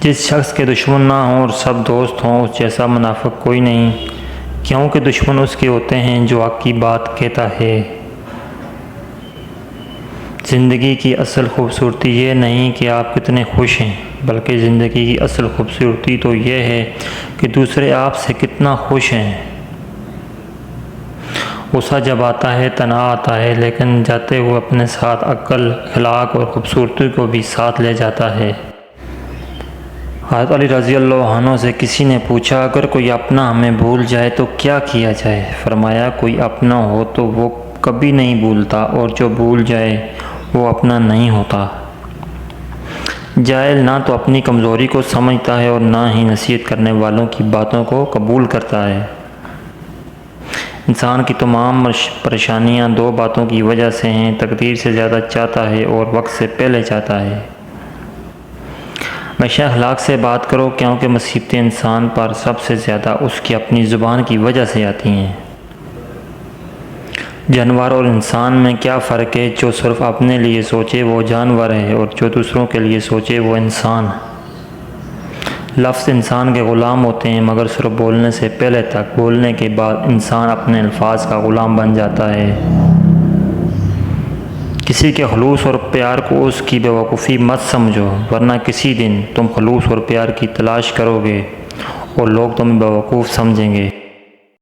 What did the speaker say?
جس شخص کے دشمن نہ ہوں اور سب دوست ہوں اس جیسا منافق کوئی نہیں، کیونکہ دشمن اس کے ہوتے ہیں جو حق کی بات کہتا ہے۔ زندگی کی اصل خوبصورتی یہ نہیں کہ آپ کتنے خوش ہیں، بلکہ زندگی کی اصل خوبصورتی تو یہ ہے کہ دوسرے آپ سے کتنا خوش ہیں۔ غصہ جب آتا ہے تناؤ آتا ہے، لیکن جاتے ہوئے اپنے ساتھ عقل، اخلاق اور خوبصورتی کو بھی ساتھ لے جاتا ہے۔ حضرت علی رضی اللہ عنہ سے کسی نے پوچھا، اگر کوئی اپنا ہمیں بھول جائے تو کیا کیا جائے؟ فرمایا، کوئی اپنا ہو تو وہ کبھی نہیں بھولتا، اور جو بھول جائے وہ اپنا نہیں ہوتا۔ جاہل نہ تو اپنی کمزوری کو سمجھتا ہے اور نہ ہی نصیحت کرنے والوں کی باتوں کو قبول کرتا ہے۔ انسان کی تمام پریشانیاں دو باتوں کی وجہ سے ہیں: تقدیر سے زیادہ چاہتا ہے اور وقت سے پہلے چاہتا ہے۔ ہمیشہ اخلاق سے بات کرو، کیونکہ مصیبتیں انسان پر سب سے زیادہ اس کی اپنی زبان کی وجہ سے آتی ہیں۔ جانور اور انسان میں کیا فرق ہے؟ جو صرف اپنے لیے سوچے وہ جانور ہے، اور جو دوسروں کے لیے سوچے وہ انسان۔ لفظ انسان کے غلام ہوتے ہیں، مگر صرف بولنے سے پہلے تک، بولنے کے بعد انسان اپنے الفاظ کا غلام بن جاتا ہے۔ کسی کے خلوص اور پیار کو اس کی بیوقوفی مت سمجھو، ورنہ کسی دن تم خلوص اور پیار کی تلاش کرو گے اور لوگ تمہیں بیوقوف سمجھیں گے۔